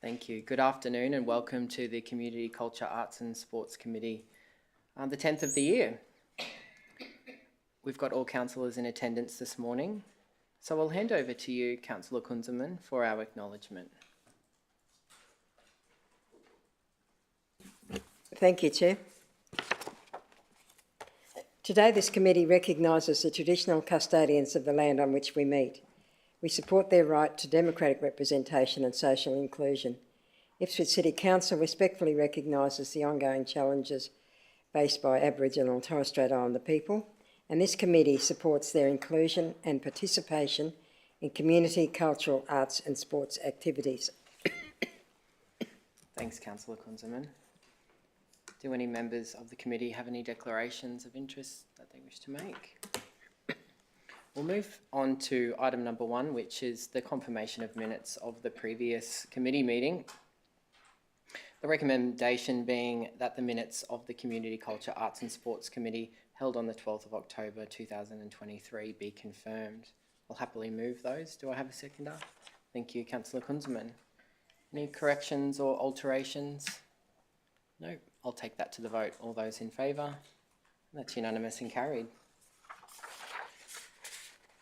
Thank you. Good afternoon and welcome to the Community Culture, Arts and Sports Committee, the 10th of the year. We've got all councillors in attendance this morning, so I'll hand over to you, Councillor Kunzelman, for our acknowledgement. Thank you, Chair. Today this committee recognises the traditional custodians of the land on which we meet. We support their right to democratic representation and social inclusion. Ipswich City Council respectfully recognises the ongoing challenges faced by Aboriginal and Torres Strait Islander people, and this committee supports their inclusion and participation in community, cultural, arts and sports activities. Thanks, Councillor Kunzelman. Do any members of the committee have any declarations of interest that they wish to make? We'll move on to item number 1, which is the confirmation of minutes of the previous committee meeting. The recommendation being that the minutes of the Community Culture, Arts and Sports Committee held on the 12th of October 2023 be confirmed. I'll happily move those. Do I have a seconder? Thank you, Councillor Kunzelman. Any corrections or alterations? No. I'll take that to the vote. All those in favour? That's unanimous and carried.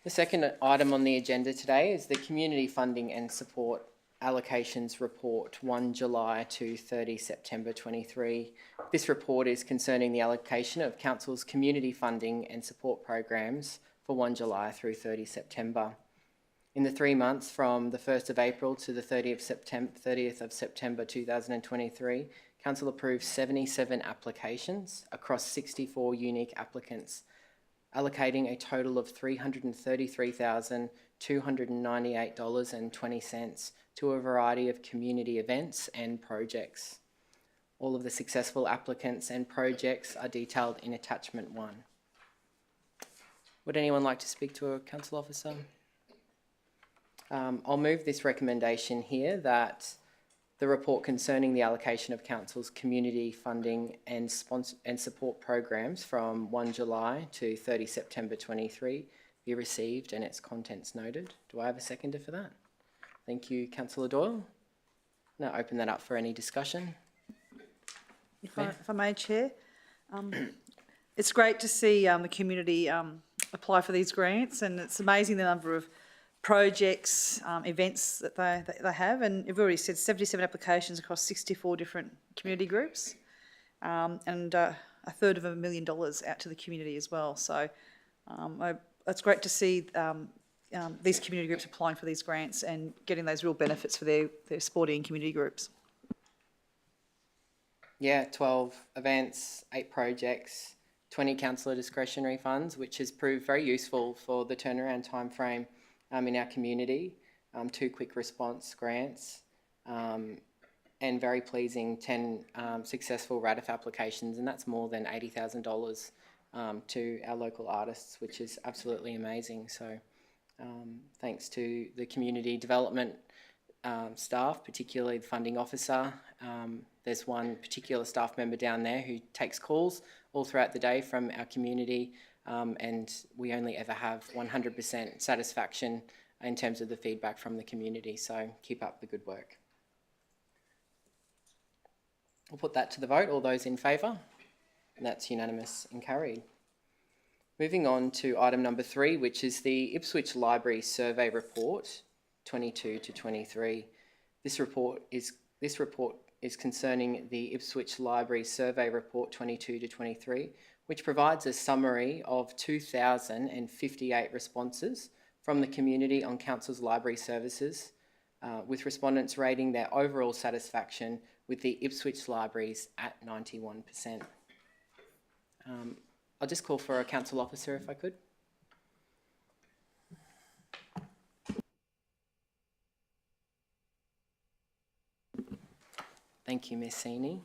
The second item on the agenda today is the Community Funding and Support Allocations Report 1 July to 30 September 23. This report is concerning the allocation of Council's community funding and support programs for 1 July through 30 September. In the 3 months from the 1st of April to the 30th of September 2023, Council approved 77 applications across 64 unique applicants, allocating a total of $333,298.20 to a variety of community events and projects. All of the successful applicants and projects are detailed in attachment 1. Would anyone like to speak to a council officer? I'll move this recommendation here that the report concerning the allocation of Council's community funding and support programs from 1 July to 30 September 23 be received and its contents noted. Do I have a seconder for that? Thank you, Councillor Doyle. Now open that up for any discussion. If I may, Chair. It's great to see the community apply for these grants, and it's amazing the number of projects, events that they have, and you've already said 77 applications across 64 different community groups, and $250 million out to the community as well. So it's great to see these community groups applying for these grants and getting those real benefits for their sporting community groups. Yeah, 12 events, 8 projects, 20 councillor discretionary funds, which has proved very useful for the turnaround time frame in our community, 2 quick response grants, and very pleasing 10 successful RADIF applications, and that's more than $80,000 to our local artists, which is absolutely amazing. So thanks to the community development staff, particularly the funding officer. There's one particular staff member down there who takes calls all throughout the day from our community, and we only ever have 100% satisfaction in terms of the feedback from the community, so keep up the good work. We'll put that to the vote. All those in favour? That's unanimous and carried. Moving on to item number 3, which is the Ipswich Library Survey Report 22 to 23. This report is concerning the Ipswich Library Survey Report 22 to 23, which provides a summary of 2,058 responses from the community on Council's library services, with respondents rating their overall satisfaction with the Ipswich libraries at 91%. I'll just call for a council officer if I could. Thank you, Ms. Sini.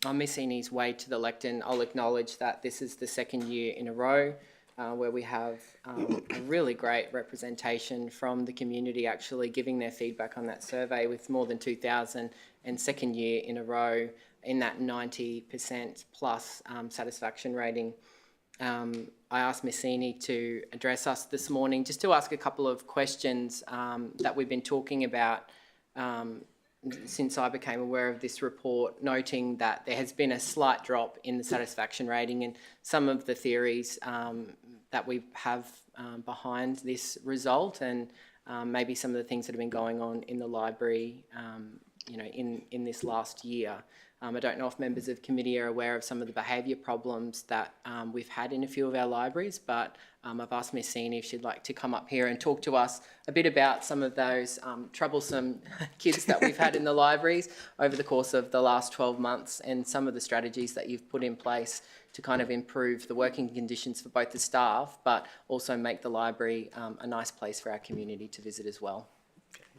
On Ms. Sini's way to the lectern, I'll acknowledge that this is the 2nd year in a row where we have a really great representation from the community actually giving their feedback on that survey, with more than 2,000, and 2nd year in a row in that 90% plus satisfaction rating. I asked Ms Sini to address us this morning just to ask a couple of questions that we've been talking about since I became aware of this report, noting that there has been a slight drop in the satisfaction rating and some of the theories that we have behind this result, and maybe some of the things that have been going on in the library, in this last year. I don't know if members of committee are aware of some of the behaviour problems that we've had in a few of our libraries, but I've asked Ms Sini if she'd like to come up here and talk to us a bit about some of those troublesome kids that we've had in the libraries over the course of the last 12 months and some of the strategies that you've put in place to kind of improve the working conditions for both the staff, but also make the library a nice place for our community to visit as well.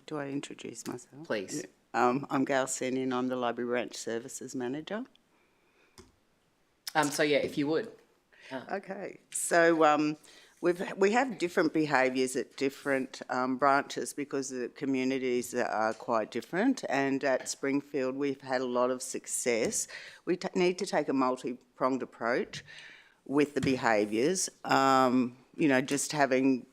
Do I introduce myself? Please. I'm Gail Seni and I'm the Library Branch Services Manager. If you would. Okay, so we have different behaviours at different branches because the communities are quite different, and at Springfield we've had a lot of success. We need to take a multi-pronged approach with the behaviours, just having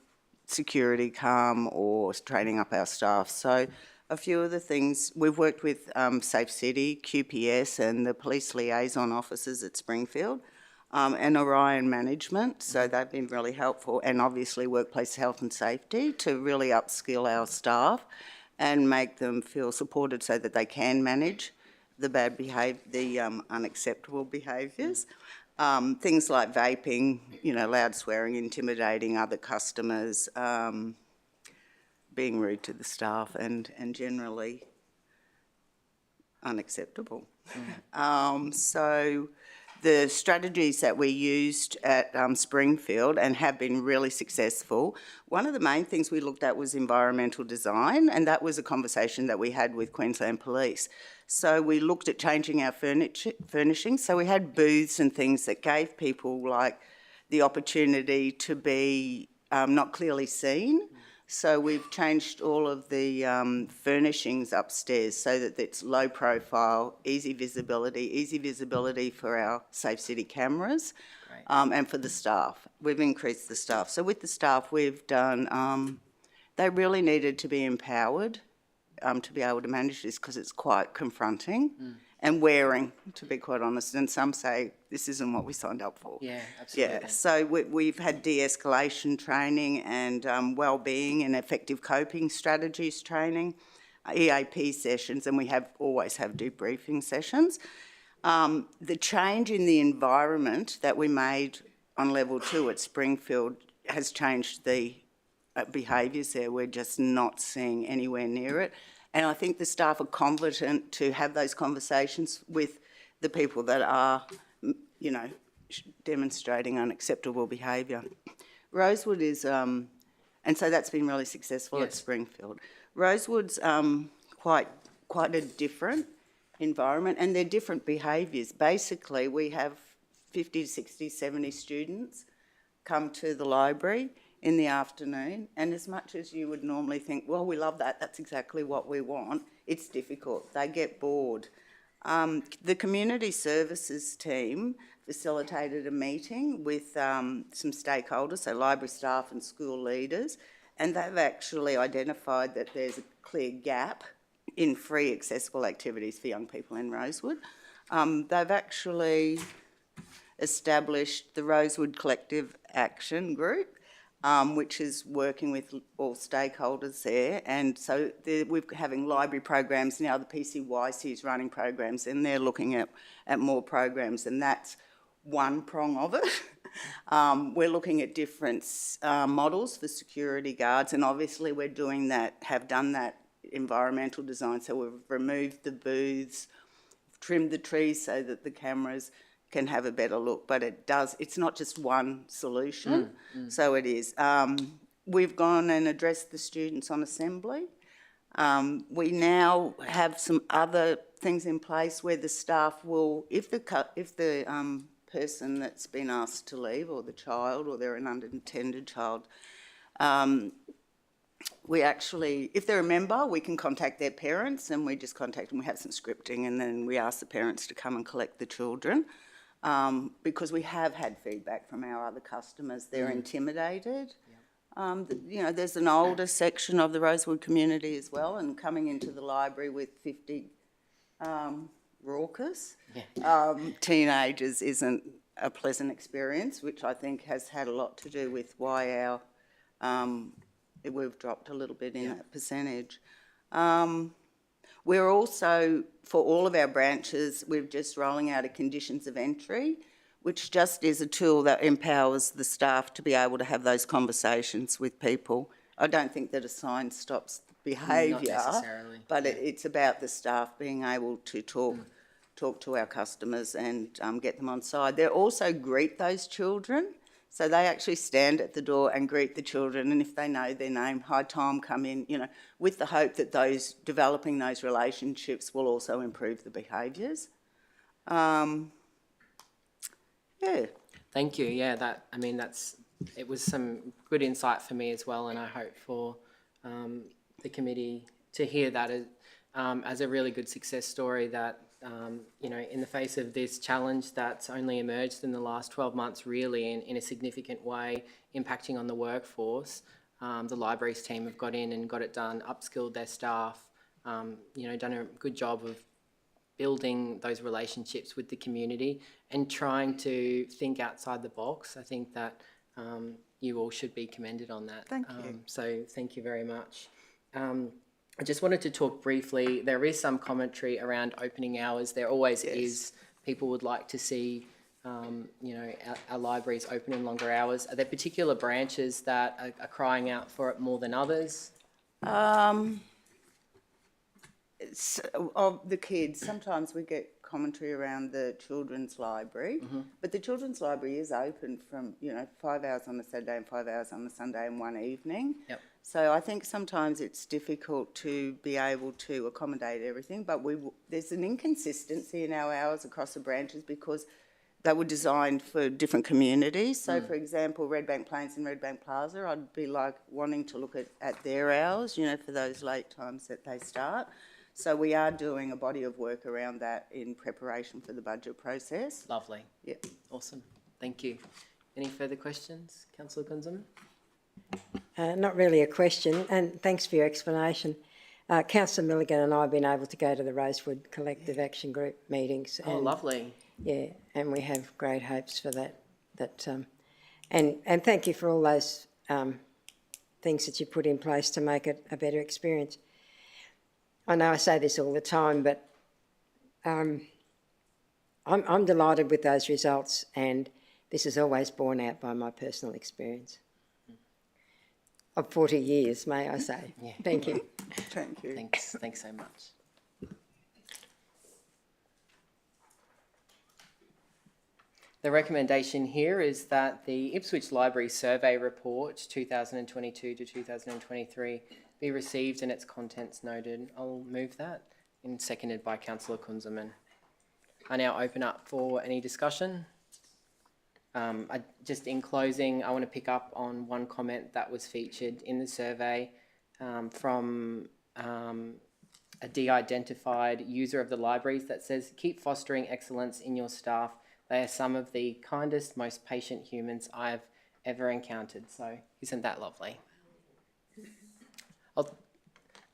security calm or training up our staff. So a few of the things, we've worked with Safe City, QPS and the police liaison officers at Springfield and Orion Management, so they've been really helpful, and obviously workplace health and safety to really upskill our staff and make them feel supported so that they can manage the unacceptable behaviours. Things like vaping, loud swearing, intimidating other customers, being rude to the staff and generally unacceptable. So the strategies that we used at Springfield and have been really successful, one of the main things we looked at was environmental design, and that was a conversation that we had with Queensland Police. So we looked at changing our furnishings. So we had booths and things that gave people like the opportunity to be not clearly seen. So we've changed all of the furnishings upstairs so that it's low profile, easy visibility for our Safe City cameras and for the staff. We've increased the staff. So with the staff we've done, they really needed to be empowered to be able to manage this because it's quite confronting and wearing, to be quite honest. And some say this isn't what we signed up for. Yeah, absolutely. Yeah, so we've had de-escalation training and wellbeing and effective coping strategies training, EAP sessions, and we always have debriefing sessions. The change in the environment that we made on level 2 at Springfield has changed the behaviours there. We're just not seeing anywhere near it. And I think the staff are competent to have those conversations with the people that are, demonstrating unacceptable behaviour. Rosewood is, and so that's been really successful at Springfield. Rosewood's quite a different environment, and they're different behaviours. Basically, we have 50, 60, 70 students come to the library in the afternoon, and as much as you would normally think, well, we love that, that's exactly what we want, it's difficult. They get bored. The community services team facilitated a meeting with some stakeholders, so library staff and school leaders, and they've actually identified that there's a clear gap in free accessible activities for young people in Rosewood. They've actually established the Rosewood Collective Action Group, which is working with all stakeholders there. And so we're having library programs now. The PCYC is running programs and they're looking at more programs, and that's one prong of it. We're looking at different models for security guards, and obviously we're doing that, have done that environmental design. So we've removed the booths, trimmed the trees so that the cameras can have a better look, but it's not just one solution, so it is. We've gone and addressed the students on assembly. We now have some other things in place where the staff will, if the person that's been asked to leave, or the child, or they're an unintended child, we actually, if they're a member, we can contact their parents, and we just contact them. We have some scripting, and then we ask the parents to come and collect the children. because we have had feedback from our other customers. They're intimidated. There's an older section of the Rosewood community as well, and coming into the library with 50 raucous teenagers isn't a pleasant experience, which I think has had a lot to do with why we've dropped a little bit in that percentage. We're also, for all of our branches, we're just rolling out a conditions of entry, which just is a tool that empowers the staff to be able to have those conversations with people. I don't think that a sign stops behaviour, Not necessarily. but it's about the staff being able to talk to our customers and get them on side. They also greet those children. So they actually stand at the door and greet the children, and if they know their name, hi Tom, come in, with the hope that developing those relationships will also improve the behaviours. Thank you. Yeah, it was some good insight for me as well, and I hope for the committee to hear that as a really good success story that, in the face of this challenge that's only emerged in the last 12 months, really in a significant way, impacting on the workforce, the libraries team have got in and got it done, upskilled their staff, done a good job of building those relationships with the community and trying to think outside the box. I think that you all should be commended on that. Thank you. So thank you very much. I just wanted to talk briefly. There is some commentary around opening hours. There always is. People would like to see, our libraries open in longer hours. Are there particular branches that are crying out for it more than others? Of the kids, sometimes we get commentary around the children's library, but the children's library is open from 5 hours on a Saturday and 5 hours on a Sunday and one evening. Yep. So I think sometimes it's difficult to be able to accommodate everything, but there's an inconsistency in our hours across the branches because they were designed for different communities. So, for example, Redbank Plains and Redbank Plaza, I'd be wanting to look at their hours, for those late times that they start. So we are doing a body of work around that in preparation for the budget process. Lovely. Yeah. Awesome. Thank you. Any further questions, Councillor Gunzman? Not really a question, and thanks for your explanation. Councillor Milligan and I have been able to go to the Rosewood Collective Action Group meetings. Oh, lovely. Yeah, and we have great hopes for that. And thank you for all those things that you put in place to make it a better experience. I know I say this all the time, but I'm delighted with those results, and this is always borne out by my personal experience of 40 years, may I say. Yeah. Thank you. Thank you. Thanks so much. The recommendation here is that the Ipswich Library Survey Report 2022 to 2023 be received and its contents noted. I'll move that, and seconded by Councillor Kunzelman. I now open up for any discussion. Just in closing, I want to pick up on one comment that was featured in the survey from a de-identified user of the libraries that says, "Keep fostering excellence in your staff. They are some of the kindest, most patient humans I've ever encountered." So isn't that lovely?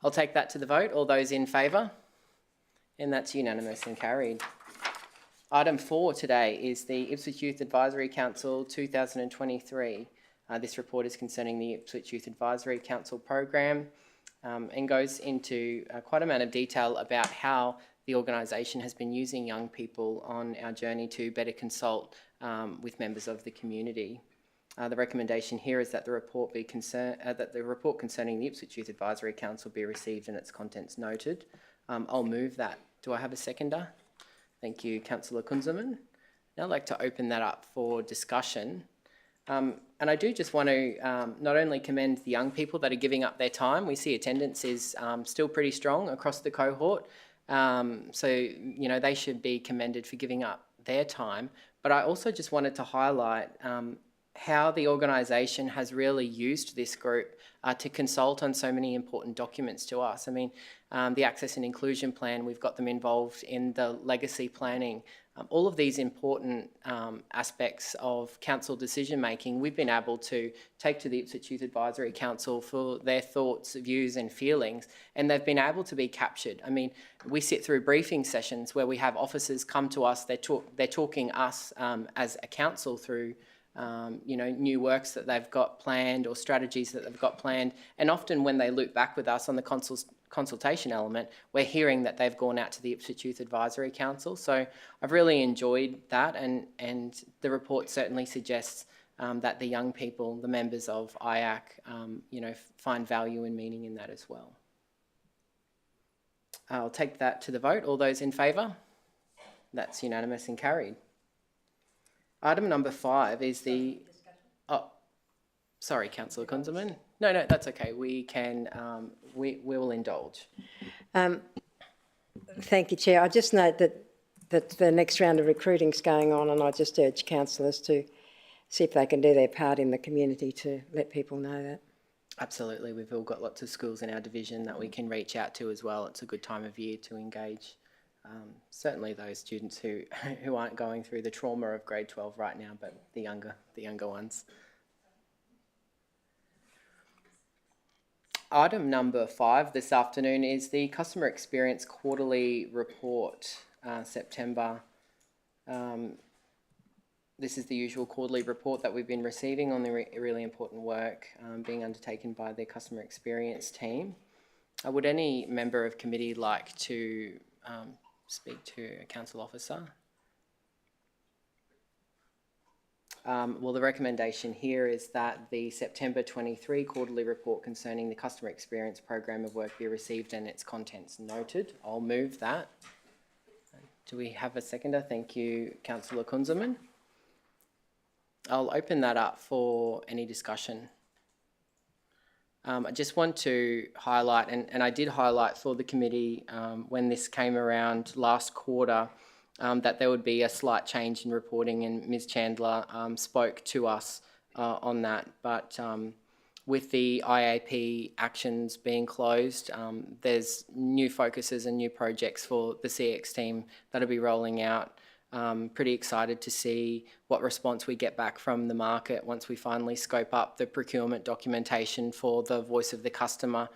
I'll take that to the vote. All those in favour? And that's unanimous and carried. Item 4 today is the Ipswich Youth Advisory Council 2023. This report is concerning the Ipswich Youth Advisory Council program and goes into quite a amount of detail about how the organisation has been using young people on our journey to better consult with members of the community. The recommendation here is that the report concerning the Ipswich Youth Advisory Council be received and its contents noted. I'll move that. Do I have a seconder? Thank you, Councillor Kunzelman. Now I'd like to open that up for discussion. And I do just want to not only commend the young people that are giving up their time. We see attendance is still pretty strong across the cohort. So, they should be commended for giving up their time. But I also just wanted to highlight how the organisation has really used this group to consult on so many important documents to us. I mean, the Access and Inclusion Plan, we've got them involved in the legacy planning. All of these important aspects of council decision making, we've been able to take to the Ipswich Youth Advisory Council for their thoughts, views and feelings, and they've been able to be captured. I mean, we sit through briefing sessions where we have officers come to us, they're talking us as a council through you know, new works that they've got planned or strategies that they've got planned. And often when they loop back with us on the consultation element, we're hearing that they've gone out to the Ipswich Youth Advisory Council. So I've really enjoyed that, and the report certainly suggests that the young people, the members of IAC, you know, find value and meaning in that as well. I'll take that to the vote. All those in favour? That's unanimous and carried. Item number 5 is the... Oh, sorry, Councillor Kunzelman. No, that's okay. We can, we will indulge. Thank you, Chair. I just note that the next round of recruiting is going on, and I just urge councillors to see if they can do their part in the community to let people know that. Absolutely. We've all got lots of schools in our division that we can reach out to as well. It's a good time of year to engage. Certainly those students who aren't going through the trauma of grade 12 right now, but the younger ones. Item number 5 this afternoon is the Customer Experience Quarterly Report, September. This is the usual quarterly report that we've been receiving on the really important work being undertaken by the Customer Experience team. Would any member of committee like to speak to a council officer? Well, the recommendation here is that the September 23 quarterly report concerning the Customer Experience Program of Work be received and its contents noted. I'll move that. Do we have a seconder? Thank you, Councillor Kunzelman. I'll open that up for any discussion. I just want to highlight, and I did highlight for the committee when this came around last quarter, that there would be a slight change in reporting, and Ms Chandler spoke to us on that. But with the IAP actions being closed, there's new focuses and new projects for the CX team that'll be rolling out. Pretty excited to see what response we get back from the market once we finally scope up the procurement documentation for the Voice of the Customer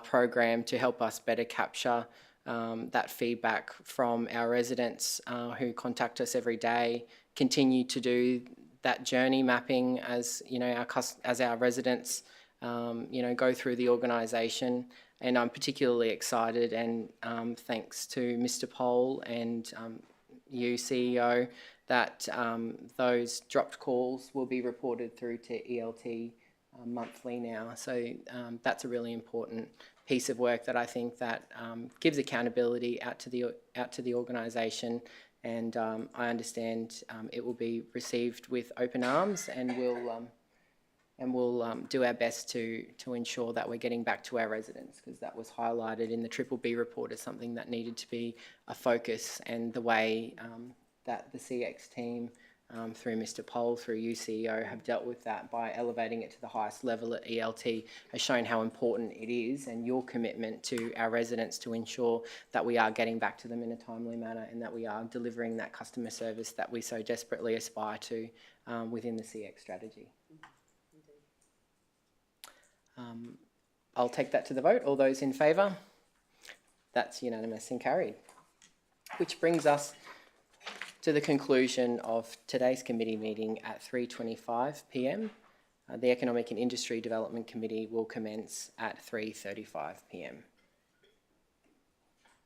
program to help us better capture that feedback from our residents who contact us every day, continue to do that journey mapping as, you know, as our residents, you know, go through the organisation. And I'm particularly excited, and thanks to Mr Pole and you, CEO, that those dropped calls will be reported through to ELT monthly now. So that's a really important piece of work that I think that gives accountability out to the organisation, and I understand it will be received with open arms, and we'll do our best to ensure that we're getting back to our residents, because that was highlighted in the Triple B report as something that needed to be a focus, and the way that the CX team through Mr Pole, through you CEO, have dealt with that by elevating it to the highest level at ELT has shown how important it is, and your commitment to our residents to ensure that we are getting back to them in a timely manner, and that we are delivering that customer service that we so desperately aspire to within the CX strategy. I'll take that to the vote. All those in favour? That's unanimous and carried. Which brings us to the conclusion of today's committee meeting at 3:25 p.m. The Economic and Industry Development Committee will commence at 3:35 p.m.